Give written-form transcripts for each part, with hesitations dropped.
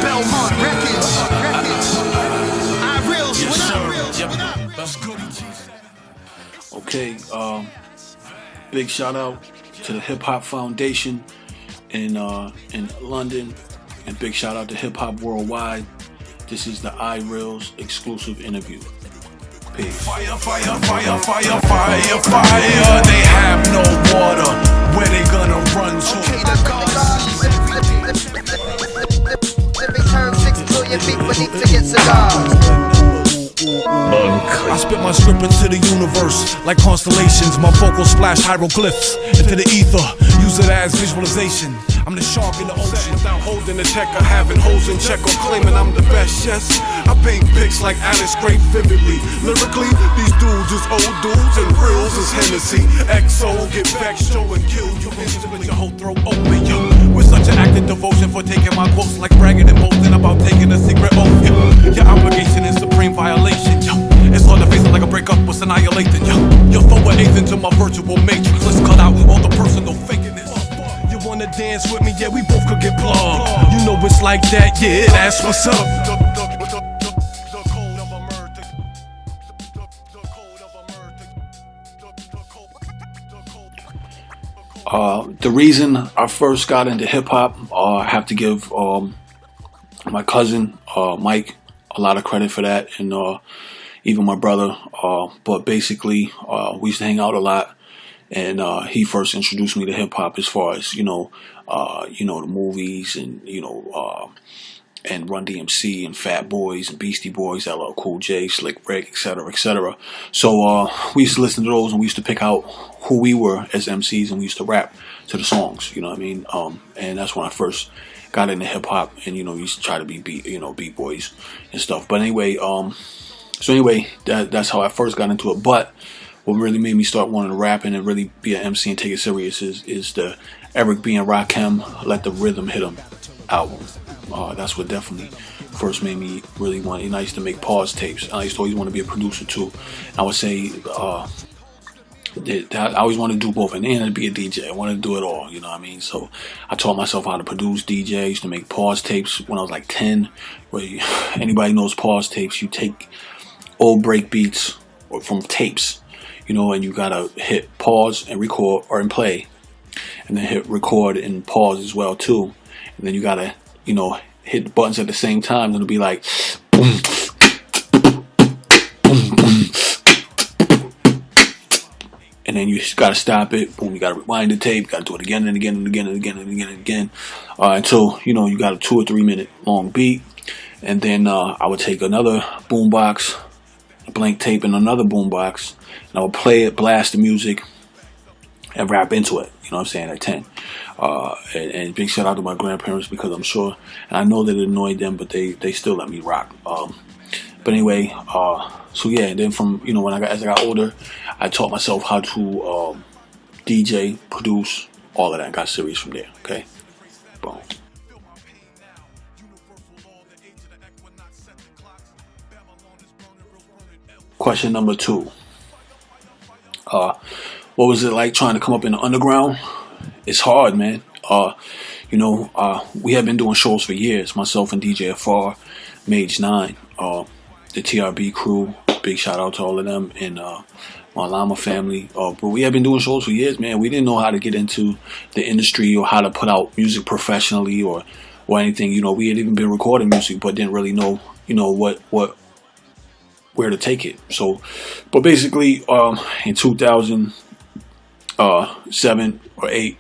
Belmont Records. Irealz, what up? Okay, big shout out to the Hip Hop Foundation in London, and big shout out to Hip Hop Worldwide. This is the Irealz exclusive interview. Peace. Fire, fire, fire, fire, fire, fire. They have no water. Where they gonna run to? Okay, the Godz. Let me turn 6 billion feet beneath to get cigars. I spit my script into the universe like constellations. My vocals splash hieroglyphs into the ether. Use it as visualization. I'm the shark in the ocean without holding the check or having holes in check or claiming I'm the best. Yes, I paint pics like Alice Grape vividly. Lyrically, these dudes is old dudes and Realz is Hennessy. XO get vexed, show and kill you. With your whole throat open, yo. With such an active devotion for taking my quotes like bragging and boasting about taking a secret oath, yo. Your obligation is supreme violation, yo. It's hard to face it like a breakup was annihilating, yo. You throw an eighth into my virtual matrix. Let's cut out all the personal faking this. You wanna dance with me? Yeah, we both could get plugged. You know it's like that, yeah, that's what's up. The Code of Omerta. The reason I first got into hip hop, I have to give my cousin Mike a lot of credit for that, and even my brother. But basically, we used to hang out a lot, and he first introduced me to hip hop as far as the movies and and Run DMC and Fat Boys and Beastie Boys, LL Cool J, Slick Rick, etc., etc. So we used to listen to those, and we used to pick out who we were as MCs, and we used to rap to the songs. You know what I mean? And that's when I first got into hip hop, and we used to try to be beat boys and stuff. But anyway, that's how I first got into it. But what really made me start wanting to rap and really be an MC and take it serious is the Eric B. and Rakim Let the Rhythm Hit 'Em album. That's what definitely first made me really want. And I used to make pause tapes. I used to always want to be a producer too. I would say I always wanted to do both, and to be a DJ. I wanted to do it all. You know what I mean? So I taught myself how to produce DJ. I used to make pause tapes when I was like 10. Anybody knows pause tapes? You take old break beats from tapes, and you gotta hit pause and record or and play, and then hit record and pause as well too, and then you gotta hit the buttons at the same time, and it'll be like boom, boom, boom, and then you just gotta stop it. Boom, you gotta rewind the tape. You gotta do it again and again and again and again and again and again until you got a 2 or 3 minute long beat, and then I would take another boombox, a blank tape, and another boombox, and I would play it, blast the music, and rap into it. You know what I'm saying? At 10. And big shout out to my grandparents, because I'm sure, and I know that it annoyed them, but they still let me rock. But anyway, so yeah, and then from as I got older, I taught myself how to DJ, produce, all of that. Got serious from there. Okay, boom. Question number 2. What was it like trying to come up in the underground? It's hard, man. We have been doing shows for years. Myself and DJ FR, Mage 9, the TRB crew. Big shout out to all of them, and my Llama family. But we have been doing shows for years, man. We didn't know how to get into the industry or how to put out music professionally or anything. We had even been recording music, but didn't really know, where to take it. So, but basically, in 2007 or 8,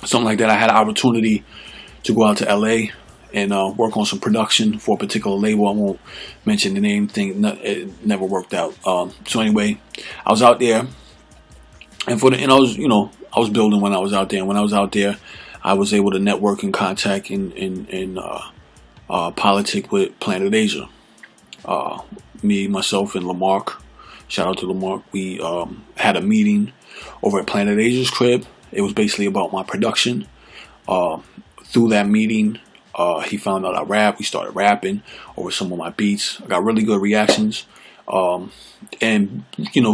something like that, I had an opportunity to go out to LA and work on some production for a particular label. I won't mention the name. It never worked out. So anyway, I was out there, and I was building when I was out there. And when I was out there, I was able to network and contact and politic with Planet Asia. Me, myself, and Lamarck. Shout out to Lamarck. We had a meeting over at Planet Asia's crib. It was basically about my production. Through that meeting, he found out I rap. We started rapping over some of my beats. I got really good reactions. And,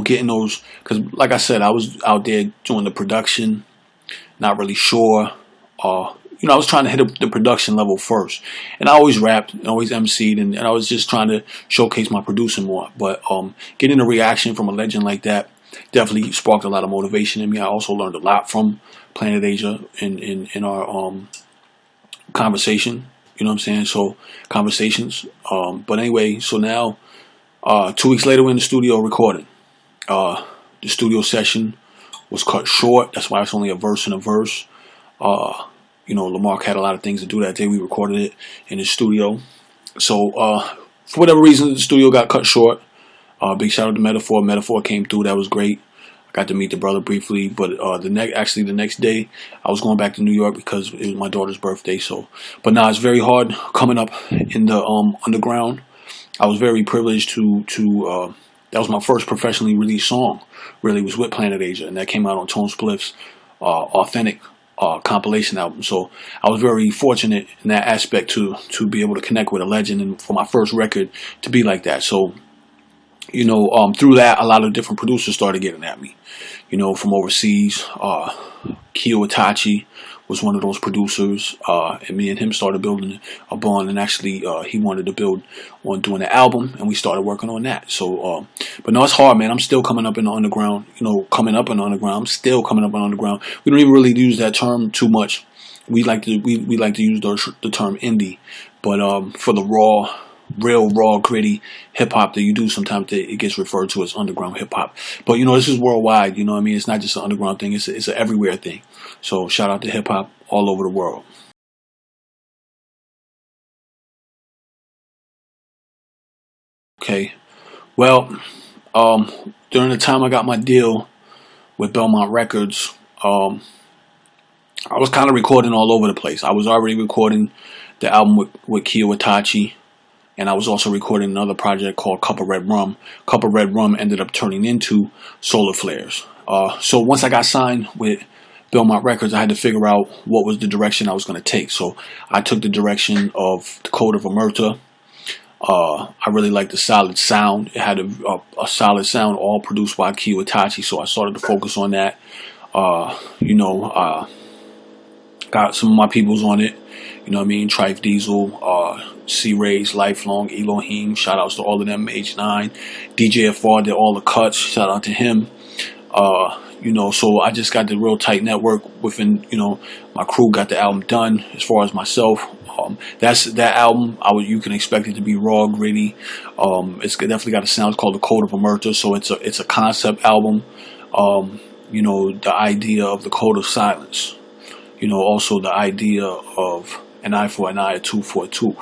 getting those, because like I said, I was out there doing the production, not really sure. I was trying to hit the production level first, and I always rapped, and always MC'd, and I was just trying to showcase my producing more. But getting a reaction from a legend like that definitely sparked a lot of motivation in me. I also learned a lot from Planet Asia in our conversation. You know what I'm saying? So conversations. But anyway, so now 2 weeks later we're in the studio recording. The studio session was cut short. That's why it's only a verse and a verse. Lamarck had a lot of things to do that day. We recorded it in his studio. So for whatever reason, the studio got cut short. Big shout out to Metaphor. Metaphor came through. That was great. I got to meet the brother briefly. But the next day, I was going back to New York because it was my daughter's birthday. But now it's very hard coming up in the underground. I was very privileged to that was my first professionally released song. Really was with Planet Asia, and that came out on Tone Spliff's Authentic compilation album. So I was very fortunate in that aspect to be able to connect with a legend, and for my first record to be like that. So through that, a lot of different producers started getting at me, from overseas. Kyo Itachi was one of those producers, and me and him started building a bond, and actually he wanted to build on doing an album, and we started working on that. So but no, it's hard, man. I'm still coming up in the underground, I'm still coming up in the underground. We don't even really use that term too much. We like to use the term indie, but for the real raw gritty hip hop that you do, sometimes it gets referred to as underground hip hop. But this is worldwide. It's not just an underground thing. It's an everywhere thing. So shout out to hip hop all over the world. Okay, well, during the time I got my deal with Belmont Records, I was kind of recording all over the place. I was already recording the album with Kyo Itachi, and I was also recording another project called Cup of Red Rum. Cup of Red Rum ended up turning into Solar Flares. So once I got signed with Belmont Records, I had to figure out what was the direction I was going to take. So I took the direction of the Code of Omerta. I really liked the solid sound. It had a solid sound, all produced by Kyo Itachi. So I started to focus on that. Got some of my peoples on it. Trife Diesel, C-Rays, Lifelong, Elohim. Shout outs to all of them. H9, DJFR did all the cuts. Shout out to him. So I just got the real tight network within, my crew got the album done. As far as myself, that album, you can expect it to be raw, gritty. It's definitely got a sound. It's called the Code of Omerta. So it's a concept album. The idea of the code of silence. Also the idea of an eye for an eye, a tooth for a tooth.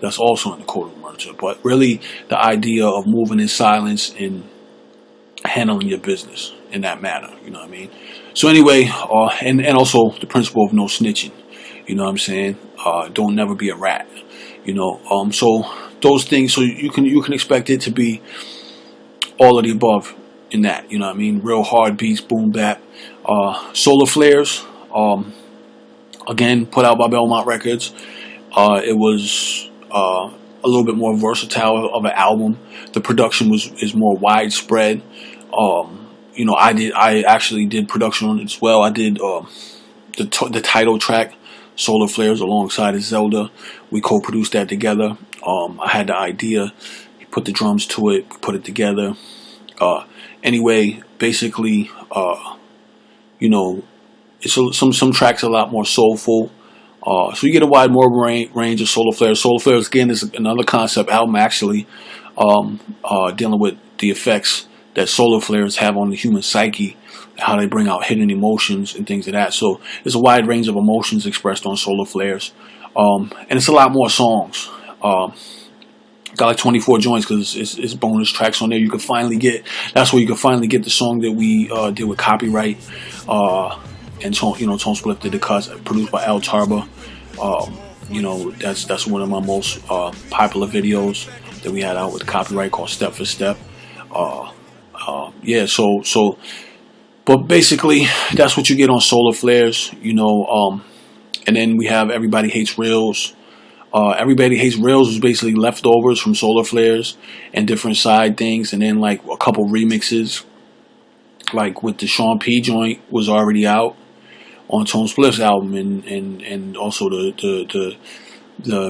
That's also in the Code of Omerta. But really, the idea of moving in silence and handling your business in that manner. You know what I mean? So anyway, and also the principle of no snitching. You know what I'm saying? Don't never be a rat. So those things. So you can expect it to be all of the above in that. You know what I mean? Real hard beats, boom bap. Solar Flares. Again, put out by Belmont Records. It was a little bit more versatile of an album. The production is more widespread. I actually did production on it as well. I did the title track, Solar Flares, alongside Zelda. We co-produced that together. I had the idea. He put the drums to it. We put it together. Anyway, basically, it's some tracks are a lot more soulful. So you get a wide more range of Solar Flares. Solar Flares, again, is another concept album, actually, dealing with the effects that solar flares have on the human psyche, how they bring out hidden emotions and things of that. So there's a wide range of emotions expressed on Solar Flares. And it's a lot more songs. Got like 24 joints because it's bonus tracks on there. That's where you can finally get the song that we did with Copyright. And Tone Spliff did the cuts, produced by Al Tarba. That's one of my most popular videos that we had out with Copyright, called Step for Step. But basically that's what you get on Solar Flares, and then we have Everybody Hates Realz. Everybody Hates Realz was basically leftovers from Solar Flares and different side things, and then like a couple remixes, like with the Sean P joint was already out on Tone Spliff's album, and also the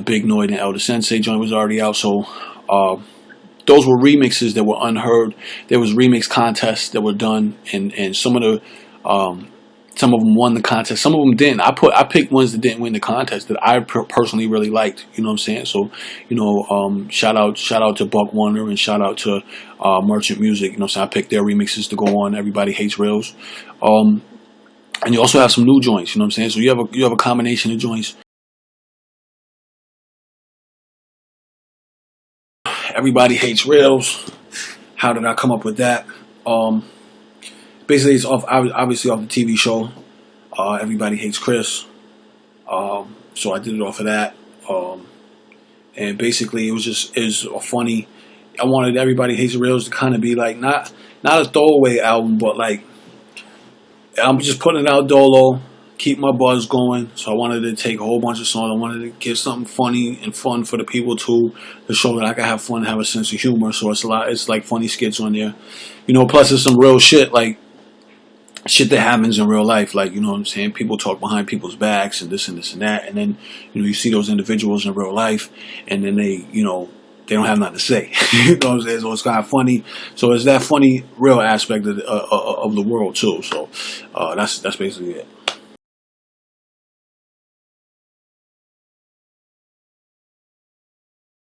Big Noid and Elder Sensei joint was already out. So those were remixes that were unheard. There was remix contests that were done, and some of them won the contest. Some of them didn't. I picked ones that didn't win the contest that I personally really liked. You know what I'm saying? So, shout out to Buck Warner, and shout out to Merchant Music. You know what I'm saying? I picked their remixes to go on Everybody Hates Realz. And you also have some new joints. You know what I'm saying? So you have a combination of joints. Everybody Hates Realz. How did I come up with that? Basically, it's obviously off the TV show. Everybody Hates Chris. So I did it off of that. And basically, it was a funny. I wanted Everybody Hates Realz to kind of be like not a throwaway album, but like I'm just putting it out dolo, keep my buzz going. So I wanted to take a whole bunch of songs. I wanted to give something funny and fun for the people too, to show that I can have fun, have a sense of humor. So it's like funny skits on there, plus there's some real shit, like shit that happens in real life, like, you know what I'm saying, people talk behind people's backs and this and that, and then you see those individuals in real life, and then they don't have nothing to say. You know what I'm saying? So it's kind of funny. So it's that funny, real aspect of the world too. So that's basically it.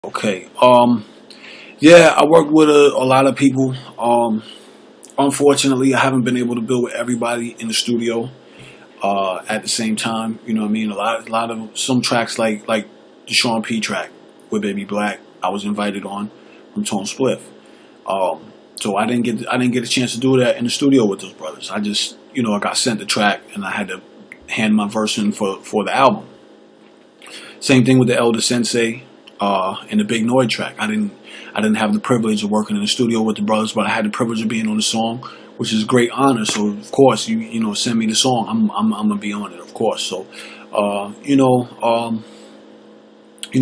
Okay. Yeah, I worked with a lot of people. Unfortunately, I haven't been able to build with everybody in the studio at the same time. You know what I mean? A lot of some tracks like the Sean P track with Baby Black, I was invited on from Tone Spliff. So I didn't get a chance to do that in the studio with those brothers. I just I got sent the track and I had to hand my verse in for the album. Same thing with the Elder Sensei and the Big Noid track. I didn't have the privilege of working in the studio with the brothers, but I had the privilege of being on the song, which is a great honor. So of course you send me the song, I'm gonna be on it, of course. So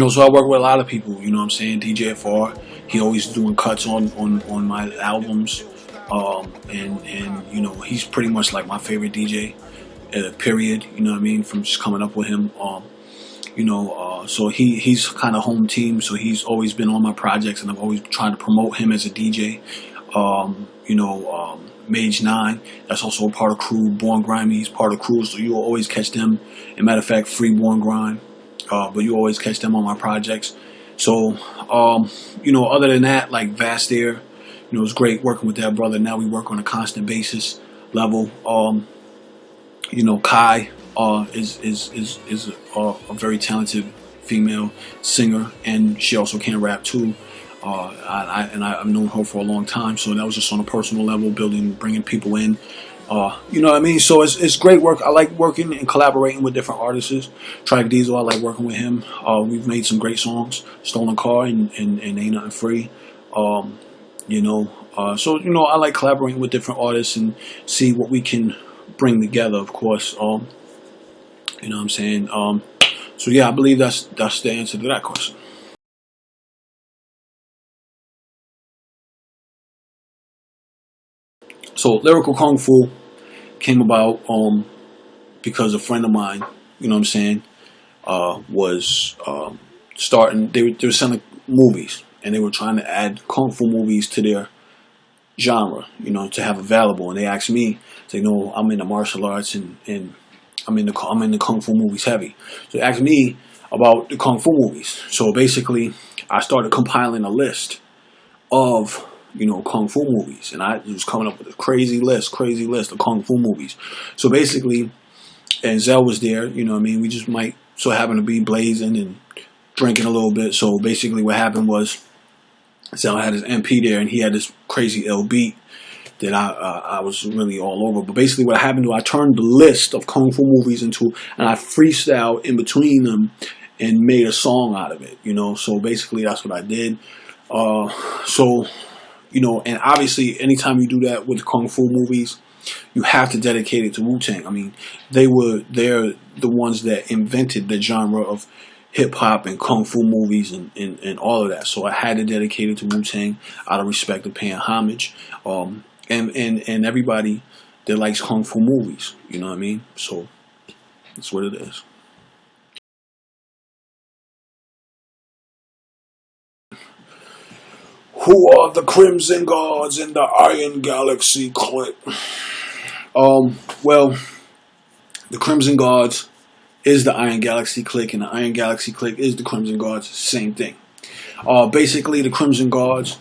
so I work with a lot of people. You know what I'm saying? DJ FR, he always doing cuts on my albums, and he's pretty much like my favorite DJ, period. You know what I mean? From just coming up with him. So he's kind of home team, so he's always been on my projects, and I've always tried to promote him as a DJ. Mage 9, that's also a part of Crew. Born Grimy, he's part of Crew, so you'll always catch them. As a matter of fact, Free Born Grime, but you always catch them on my projects. So, other than that, like Vast Air, it was great working with that brother. Now we work on a constant basis level. Kai is a very talented female singer, and she also can rap too. I've known her for a long time, so that was just on a personal level, bringing people in. You know what I mean? So it's great work. I like working and collaborating with different artists. Track Diesel, I like working with him. We've made some great songs, Stolen Car and Ain't Nothing Free. So I like collaborating with different artists and see what we can bring together, of course. You know what I'm saying? So yeah, I believe that's the answer to that question. So Lyrical Kung Fu came about because a friend of mine, you know what I'm saying, was starting. They were selling movies, and they were trying to add Kung Fu movies to their genre, to have available. And they asked me, I'm into martial arts and I'm into Kung Fu movies heavy. So they asked me about the Kung Fu movies. So basically, I started compiling a list of Kung Fu movies, and I was coming up with a crazy list of Kung Fu movies. So basically, and Zell was there, you know what I mean? We just might so happen to be blazing and drinking a little bit. So basically what happened was Zell had his MP there, and he had this crazy ill beat that I was really all over. But basically what happened was I turned the list of Kung Fu movies and I freestyled in between them and made a song out of it, So basically that's what I did. And obviously, anytime you do that with Kung Fu movies, you have to dedicate it to Wu-Tang. I mean, they're the ones that invented the genre of hip-hop and Kung Fu movies and all of that. So I had to dedicate it to Wu-Tang out of respect of paying homage. And everybody that likes Kung Fu movies, you know what I mean? So That's what it is. Who are the Crimson Godz in the Iron Galaxy Clik? Well, the Crimson Godz is the Iron Galaxy Clik, and the Iron Galaxy Clik is the Crimson Godz. Same thing. Basically, the Crimson Godz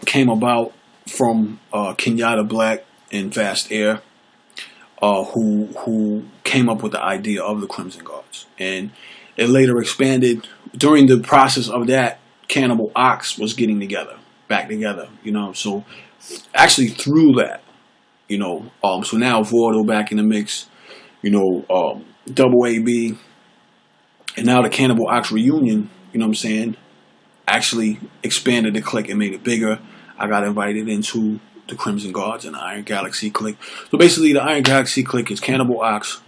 came about from Kenyatta Black and Fast Air, who came up with the idea of the Crimson Godz, and it later expanded. During the process of that, Cannibal Ox was getting back together, so actually through that, so now Vordo back in the mix, Double AB, and now the Cannibal Ox reunion, actually expanded the Clik and made it bigger. I got invited into the Crimson Godz and the Iron Galaxy Clik. So basically the Iron Galaxy Clik is Cannibal Ox,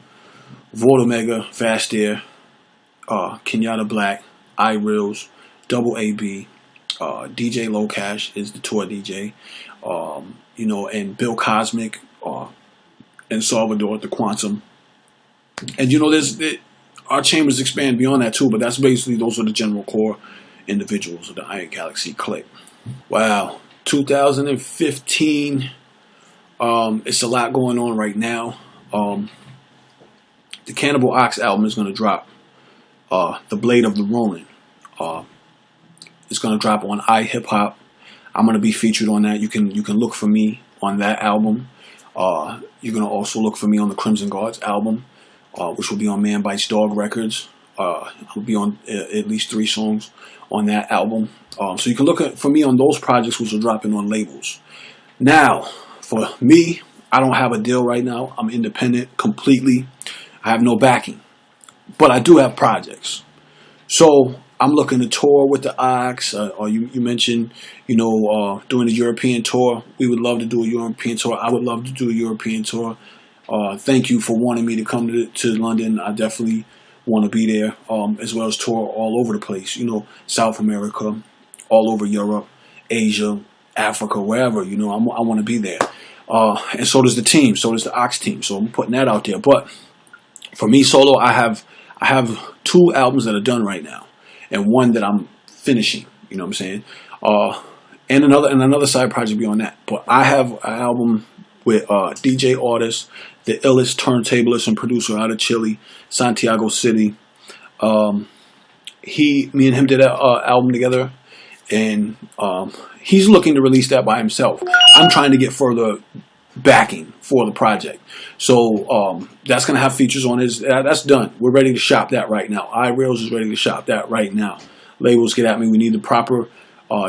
Vought Omega, Fast Air, Kenyatta Black, Irealz, Double AB, DJ Low Cash is the tour DJ, and Bill Cosmic, and Salvador the Quantum. And our chambers expand beyond that too, but that's basically, those are the general core individuals of the Iron Galaxy Clik. Wow, 2015, it's a lot going on right now. The Cannibal Ox album is going to drop, The Blade of the Ronin. It's going to drop on iHip-Hop. I'm going to be featured on that. You can look for me on that album. You're going to also look for me on the Crimson Godz album, which will be on Man Bites Dog Records. I'll be on at least 3 songs on that album. So you can look for me on those projects, which are dropping on labels. Now, for me, I don't have a deal right now. I'm independent completely. I have no backing. But I do have projects. So I'm looking to tour with the Ox. You mentioned, doing a European tour. We would love to do a European tour. I would love to do a European tour. Thank you for wanting me to come to London. I definitely want to be there, as well as tour all over the place. South America, all over Europe, Asia, Africa, wherever. I want to be there. And so does the team. So does the Ox team. So I'm putting that out there. But for me solo, I have 2 albums that are done right now, and 1 that I'm finishing. You know what I'm saying? And another side project beyond that. But I have an album with DJ artist, the illest turntablist and producer out of Chile, Santiago City. Me and him did an album together, and he's looking to release that by himself. I'm trying to get further backing for the project. So that's going to have features on his. That's done. We're ready to shop that right now. Irealz is ready to shop that right now. Labels, get at me. We need the proper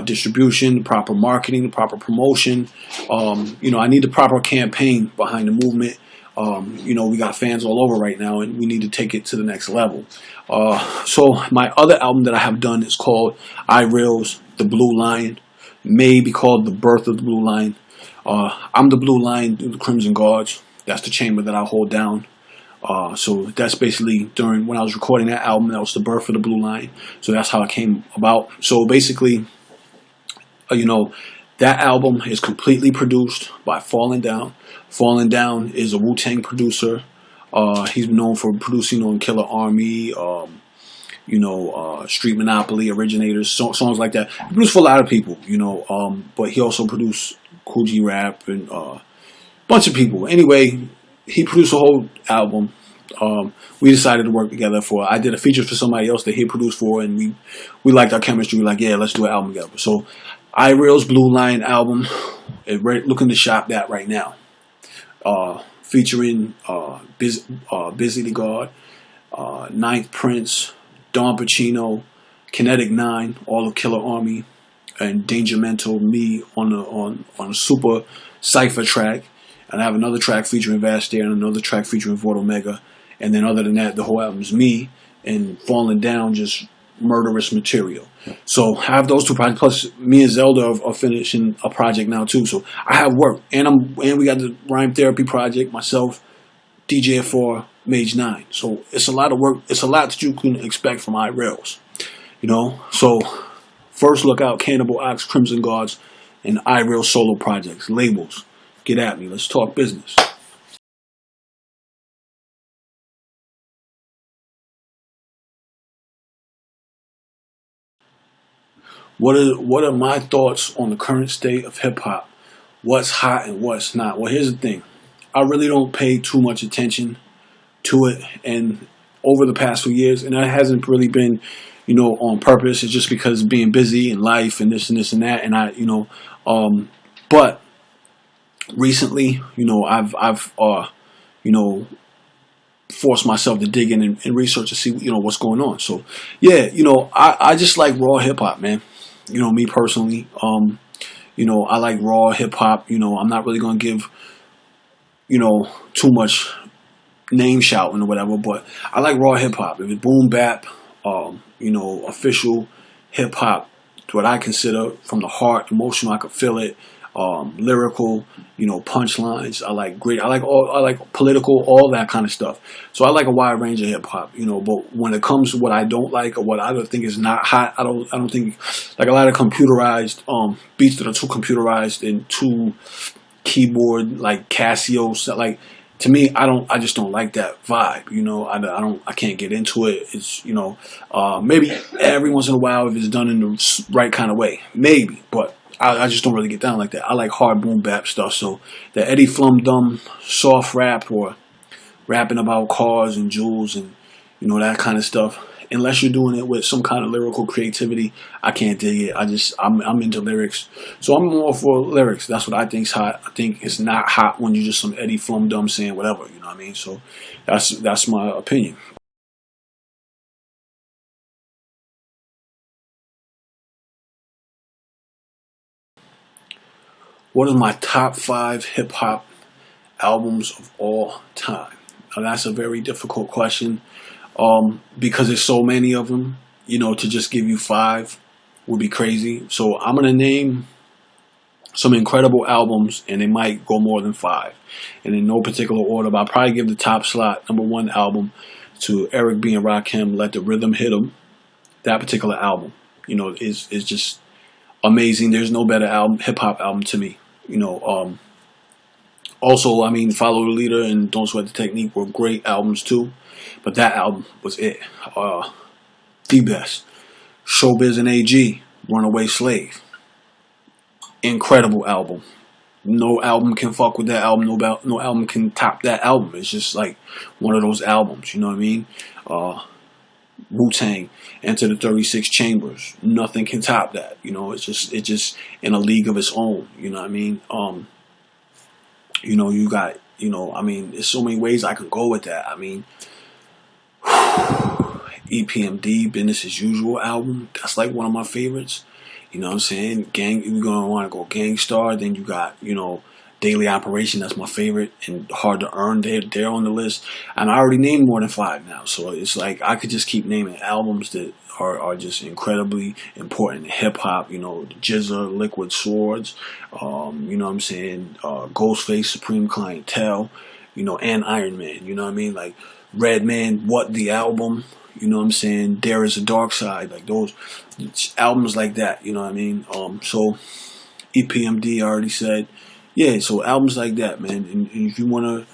distribution, the proper marketing, the proper promotion. I need the proper campaign behind the movement. We got fans all over right now, and we need to take it to the next level. So my other album that I have done is called Irealz, The Blue Line. May be called The Birth of the Blue Line. I'm the Blue Line through the Crimson Godz. That's the chamber that I hold down. So that's basically when I was recording that album, that was the birth of the Blue Line. So that's how it came about. So basically, that album is completely produced by Falling Down. Falling Down is a Wu-Tang producer. He's known for producing on Killer Army, Street Monopoly, Originators, songs like that. He produced for a lot of people, but he also produced Cool G Rap and a bunch of people. Anyway, he produced a whole album. We decided to work together I did a feature for somebody else that he produced for, and we liked our chemistry. We were like, yeah, let's do an album together. So Irealz Blue Line album, looking to shop that right now. Featuring Busy the God, Ninth Prince, Don Pacino, Kinetic 9, all of Killer Army, and Danger Mental, me on a super cypher track. And I have another track featuring Vast Air and another track featuring Vought Omega. And then other than that, the whole album is me, and Falling Down, just murderous material. So I have those 2 projects. Plus, me and Zelda are finishing a project now too. So I have work, and we got the Rhyme Therapy project, myself, DJ 4, Mage 9. So it's a lot of work. It's a lot that you can expect from Irealz. So first look out: Cannibal Ox, Crimson Godz, and Irealz solo projects. Labels, get at me. Let's talk business. What are my thoughts on the current state of hip hop? What's hot and what's not? Well, here's the thing. I really don't pay too much attention to it, and over the past few years, and that hasn't really been, on purpose. It's just because being busy in life and this and this and that, and but recently, I've forced myself to dig in and research to see, what's going on. So, yeah, I just like raw hip hop, man. Me personally, I like raw hip hop. I'm not really gonna give, too much name shouting or whatever, but I like raw hip hop. If it's boom bap, official hip hop, what I consider from the heart, emotional, I could feel it. Lyrical, punchlines. I like political, all that kind of stuff. So I like a wide range of hip hop, but when it comes to what I don't like or what I don't think is not hot, I don't think, like, a lot of computerized beats that are too computerized and too keyboard, like Casio, like, to me, I just don't like that vibe. I can't get into it. It's, maybe every once in a while if it's done in the right kind of way, maybe, but I just don't really get down like that. I like hard boom bap stuff. So the Eddie Flum Dum soft rap or rapping about cars and jewels and that kind of stuff, unless you're doing it with some kind of lyrical creativity, I can't dig it. I'm into lyrics, so I'm more for lyrics. That's what I think's hot. I think it's not hot when you're just some Eddie Flum Dum saying whatever. You know what I mean? So that's my opinion. What are my top 5 hip hop albums of all time? Now, that's a very difficult question because there's so many of them. To just give you 5 would be crazy. So I'm going to name some incredible albums, and they might go more than 5. And in no particular order, but I'll probably give the top slot, number 1 album, to Eric B. and Rakim, Let the Rhythm Hit 'Em. That particular album, is just amazing. There's no better hip hop album to me. Also, Follow the Leader and Don't Sweat the Technique were great albums too, but that album was it. The best. Showbiz and AG, Runaway Slave. Incredible album. No album can fuck with that album. No album can top that album. It's just like one of those albums. You know what I mean? Wu-Tang, Enter the 36 Chambers. Nothing can top that. It's just in a league of its own. You know what I mean? You got, there's so many ways I could go with that. EPMD, Business as Usual album. That's like one of my favorites. You know what I'm saying? Gang, you're going to want to go Gangstar. Then you got, Daily Operation. That's my favorite. And Hard to Earn. They're on the list. And I already named more than 5 now. So it's like I could just keep naming albums that are just incredibly important in hip hop. The GZA, Liquid Swords. Ghostface, Supreme Clientele. And Iron Man. You know what I mean? Like Redman, What the Album. There Is a Dark Side. Like those albums like that. You know what I mean? So EPMD, I already said. Yeah, so albums like that, man. And if you want to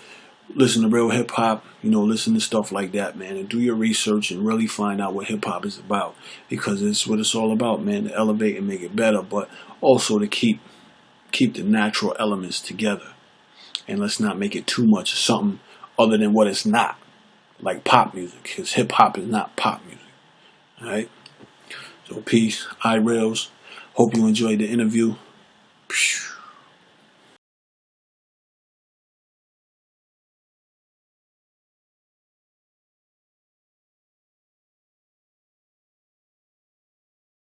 listen to real hip hop, listen to stuff like that, man, and do your research and really find out what hip hop is about, because it's what it's all about, man. To elevate and make it better, but also to keep the natural elements together, and let's not make it too much of something other than what it's not, like pop music, because hip hop is not pop music. All right. So peace, Irealz. Hope you enjoyed the interview.